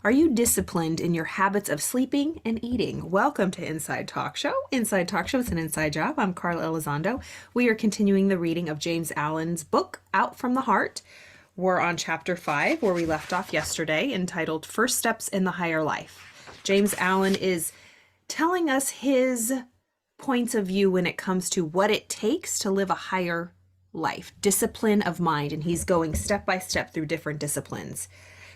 Are you disciplined in your habits of sleeping and eating? Welcome to Inside Talk Show. Inside Talk Show is an inside job. I'm Carla Elizondo. We are continuing the reading of James Allen's book, Out from the Heart. We're on chapter 5, where we left off yesterday, entitled First Steps in the Higher Life. James Allen is telling us his points of view when it comes to what it takes to live a higher life, discipline of mind, and he's going step by step through different disciplines.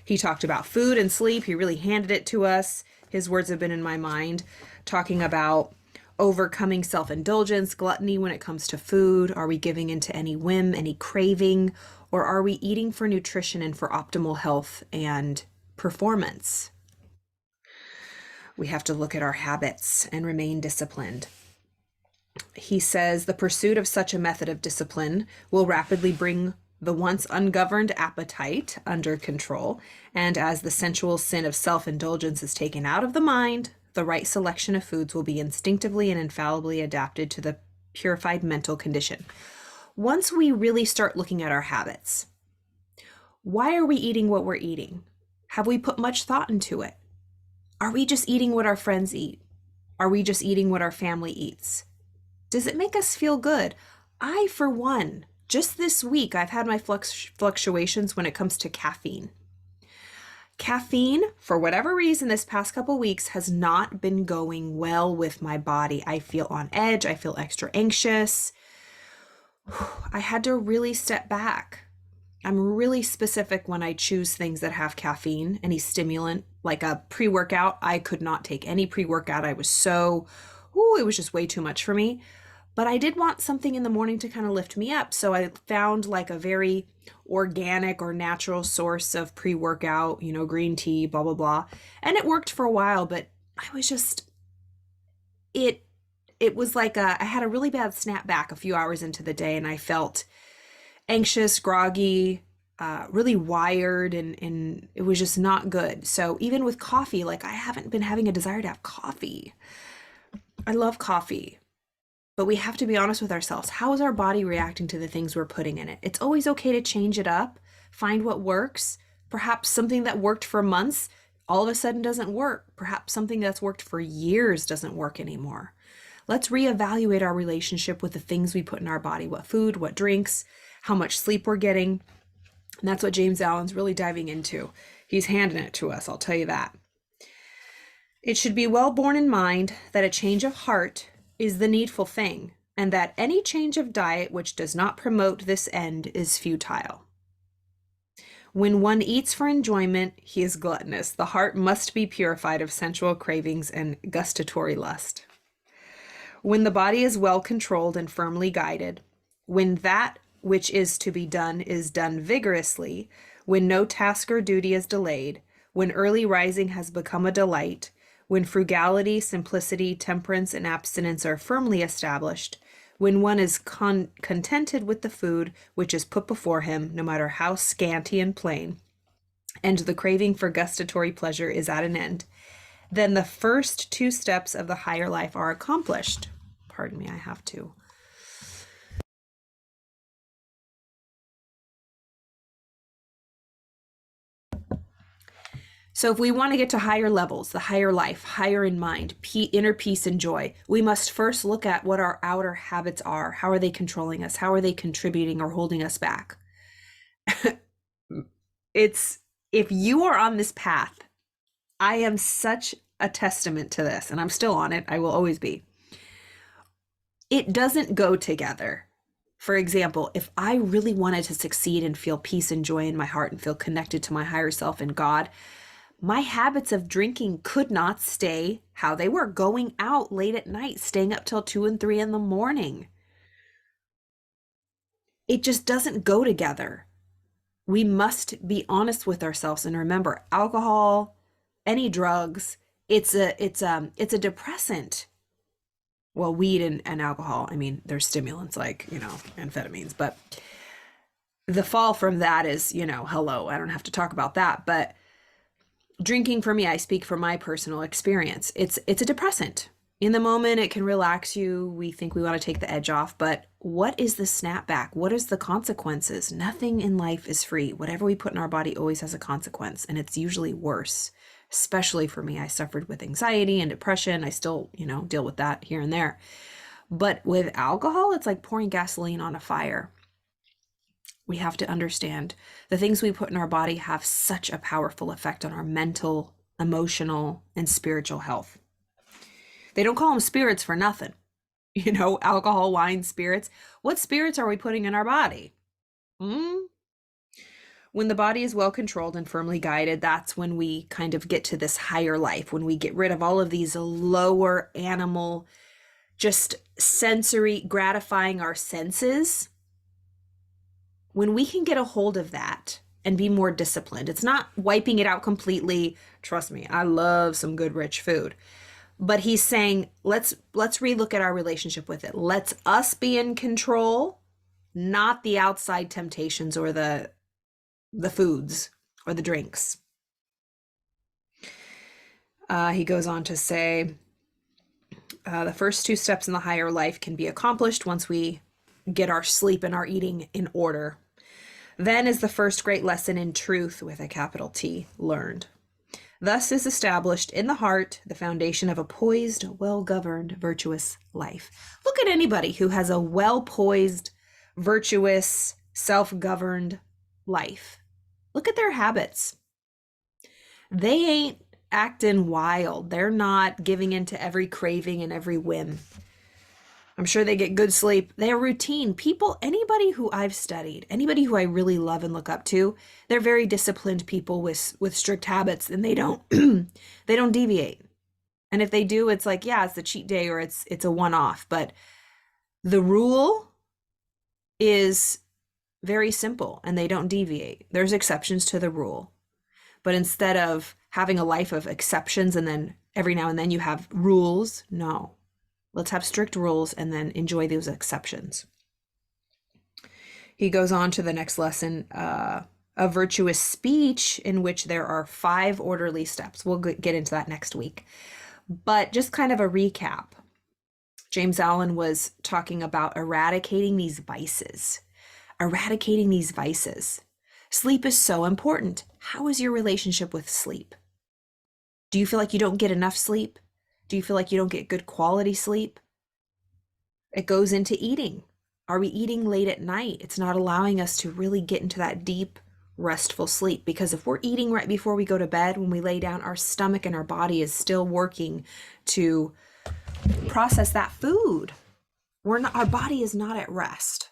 He talked about food and sleep. He really handed it to us. His words have been in my mind, talking about overcoming self-indulgence, gluttony when it comes to food. Are we giving into any whim, any craving, or are we eating for nutrition and for optimal health and performance? We have to look at our habits and remain disciplined. He says the pursuit of such a method of discipline will rapidly bring the once ungoverned appetite under control, and as the sensual sin of self-indulgence is taken out of the mind, the right selection of foods will be instinctively and infallibly adapted to the purified mental condition. Once we really start looking at our habits, why are we eating what we're eating? Have we put much thought into it? Are we just eating what our friends eat? Are we just eating what our family eats? Does it make us feel good? I, for one, just this week, I've had my fluctuations when it comes to caffeine. Caffeine, for whatever reason, this past couple weeks has not been going well with my body. I feel on edge. I feel extra anxious. I had to really step back. I'm really specific when I choose things that have caffeine, any stimulant, like a pre-workout. I could not take any pre-workout. I was it was just way too much for me. But I did want something in the morning to kind of lift me up. So I found like a very organic or natural source of pre-workout, green tea, blah, blah, blah. And it worked for a while, but I was just, it was like I had a really bad snapback a few hours into the day, and I felt anxious, groggy, really wired, and it was just not good. So even with coffee, like I haven't been having a desire to have coffee. I love coffee. But we have to be honest with ourselves. How is our body reacting to the things we're putting in it? It's always okay to change it up, find what works. Perhaps something that worked for months all of a sudden doesn't work. Perhaps something that's worked for years doesn't work anymore. Let's reevaluate our relationship with the things we put in our body, what food, what drinks, how much sleep we're getting. And that's what James Allen's really diving into. He's handing it to us, I'll tell you that. It should be well borne in mind that a change of heart is the needful thing, and that any change of diet which does not promote this end is futile. When one eats for enjoyment, he is gluttonous. The heart must be purified of sensual cravings and gustatory lust. When the body is well controlled and firmly guided, when that which is to be done is done vigorously, when no task or duty is delayed, when early rising has become a delight, when frugality, simplicity, temperance, and abstinence are firmly established, when one is contented with the food which is put before him, no matter how scanty and plain, and the craving for gustatory pleasure is at an end, then the first two steps of the higher life are accomplished. Pardon me, I have to. So if we want to get to higher levels, the higher life, higher in mind, inner peace and joy, we must first look at what our outer habits are. How are they controlling us? How are they contributing or holding us back? If you are on this path, I am such a testament to this, and I'm still on it. I will always be. It doesn't go together. For example, if I really wanted to succeed and feel peace and joy in my heart and feel connected to my higher self and God, my habits of drinking could not stay how they were, going out late at night, staying up till 2 and 3 in the morning. It just doesn't go together. We must be honest with ourselves and remember, alcohol, any drugs, it's a depressant. Well, weed and alcohol, I mean, there's stimulants like, amphetamines, but the fall from that is, hello, I don't have to talk about that, but drinking for me, I speak from my personal experience. It's a depressant. In the moment, it can relax you. We think we want to take the edge off, but what is the snapback? What is the consequences? Nothing in life is free. Whatever we put in our body always has a consequence, and it's usually worse. Especially for me, I suffered with anxiety and depression. I still, deal with that here and there. But with alcohol, it's like pouring gasoline on a fire. We have to understand the things we put in our body have such a powerful effect on our mental, emotional, and spiritual health. They don't call them spirits for nothing. Alcohol, wine, spirits. What spirits are we putting in our body? When the body is well controlled and firmly guided, that's when we kind of get to this higher life, when we get rid of all of these lower animal, just sensory, gratifying our senses. When we can get a hold of that and be more disciplined, it's not wiping it out completely. Trust me, I love some good, rich food. But he's saying, let's relook at our relationship with it. Let's us be in control, not the outside temptations or the foods or the drinks. He goes on to say, the first two steps in the higher life can be accomplished once we get our sleep and our eating in order. Then is the first great lesson in truth, with a capital T, learned. Thus is established in the heart the foundation of a poised, well-governed, virtuous life. Look at anybody who has a well-poised, virtuous, self-governed life. Look at their habits. They ain't acting wild. They're not giving in to every craving and every whim. I'm sure they get good sleep. They have routine. People, anybody who I've studied, anybody who I really love and look up to, they're very disciplined people with strict habits, and they don't they don't deviate. And if they do, it's like, yeah, it's a cheat day or it's a one-off. But the rule is very simple, and they don't deviate. There's exceptions to the rule. But instead of having a life of exceptions and then every now and then you have rules, no. Let's have strict rules and then enjoy those exceptions. He goes on to the next lesson, a virtuous speech, in which there are 5 orderly steps. We'll get into that next week. But just kind of a recap. James Allen was talking about eradicating these vices. Eradicating these vices. Sleep is so important. How is your relationship with sleep? Do you feel like you don't get enough sleep? Do you feel like you don't get good quality sleep? It goes into eating. Are we eating late at night? It's not allowing us to really get into that deep, restful sleep, because if we're eating right before we go to bed, when we lay down, our stomach and our body is still working to process that food. Our body is not at rest.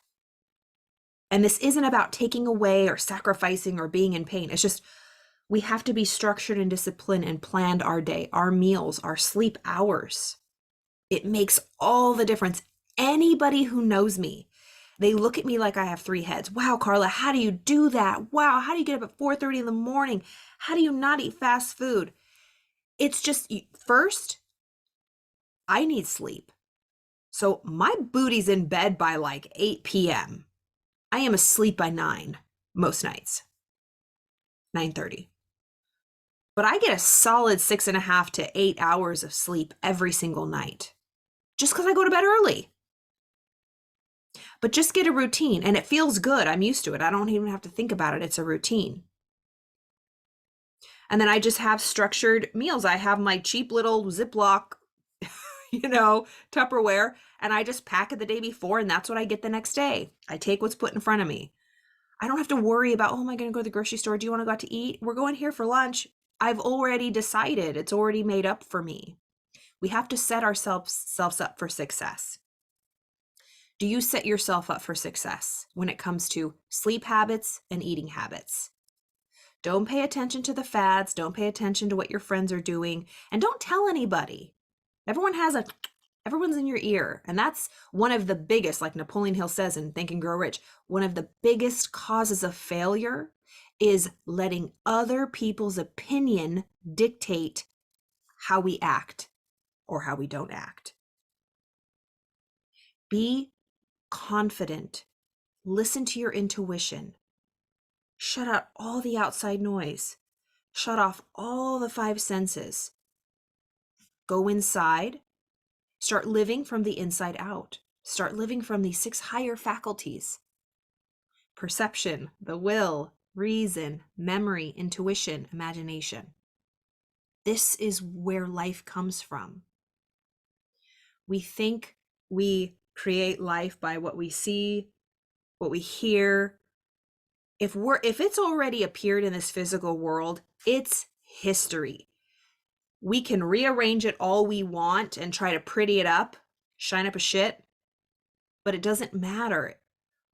And this isn't about taking away or sacrificing or being in pain. It's just, we have to be structured and disciplined and planned our day, our meals, our sleep hours. It makes all the difference. Anybody who knows me, they look at me like I have 3 heads. Wow, Carla, how do you do that? Wow, how do you get up at 4:30 in the morning? How do you not eat fast food? It's just, first, I need sleep. So my booty's in bed by like 8 p.m. I am asleep by 9 most nights, 9:30. But I get a solid 6.5 to 8 hours of sleep every single night, just because I go to bed early. But just get a routine, and it feels good. I'm used to it. I don't even have to think about it. It's a routine. And then I just have structured meals. I have my cheap little Ziploc, Tupperware, and I just pack it the day before, and that's what I get the next day. I take what's put in front of me. I don't have to worry about, oh, am I going to go to the grocery store? Do you want to go out to eat? We're going here for lunch. I've already decided. It's already made up for me. We have to set ourselves up for success. Do you set yourself up for success when it comes to sleep habits and eating habits? Don't pay attention to the fads. Don't pay attention to what your friends are doing. And don't tell anybody. Everyone's in your ear. And that's one of the biggest, like Napoleon Hill says in Think and Grow Rich, one of the biggest causes of failure is letting other people's opinion dictate how we act or how we don't act. Be confident. Listen to your intuition. Shut out all the outside noise. Shut off all the 5 senses. Go inside Start living from the inside out. Start living from these 6 higher faculties: perception, the will, reason, memory, intuition, imagination. This is where life comes from. We think we create life by what we see, what we hear. If it's already appeared in this physical world, it's history. We can rearrange it all we want and try to pretty it up, shine up a shit, but it doesn't matter.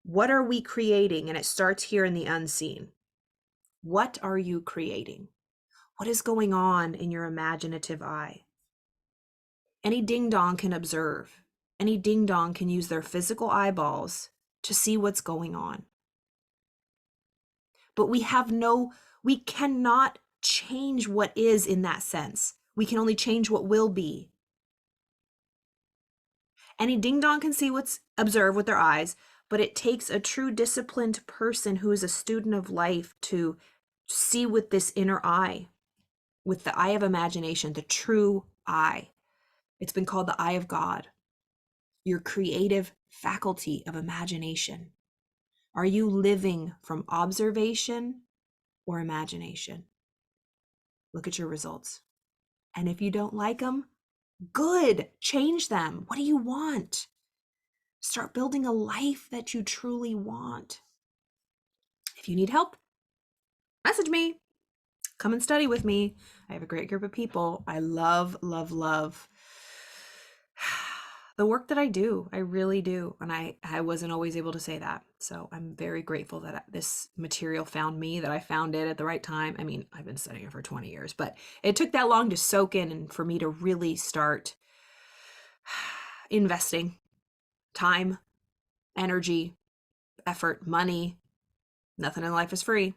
What are we creating? And it starts here in the unseen. What are you creating? What is going on in your imaginative eye? Any ding dong can observe. Any ding dong can use their physical eyeballs to see what's going on. But we cannot change what is in that sense. We can only change what will be. Any ding dong can observe with their eyes, but it takes a true disciplined person who is a student of life to see with this inner eye, with the eye of imagination, the true eye. It's been called the eye of God, your creative faculty of imagination. Are you living from observation or imagination? Look at your results. And if you don't like them, good, change them. What do you want? Start building a life that you truly want. If you need help, message me. Come and study with me. I have a great group of people. I love, love, love the work that I do. I really do. And I wasn't always able to say that. So I'm very grateful that this material found me, that I found it at the right time. I mean, I've been studying it for 20 years, but it took that long to soak in and for me to really start investing time, energy, effort, money. Nothing in life is free.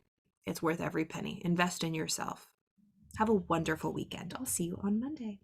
It's worth every penny. Invest in yourself. Have a wonderful weekend. I'll see you on Monday.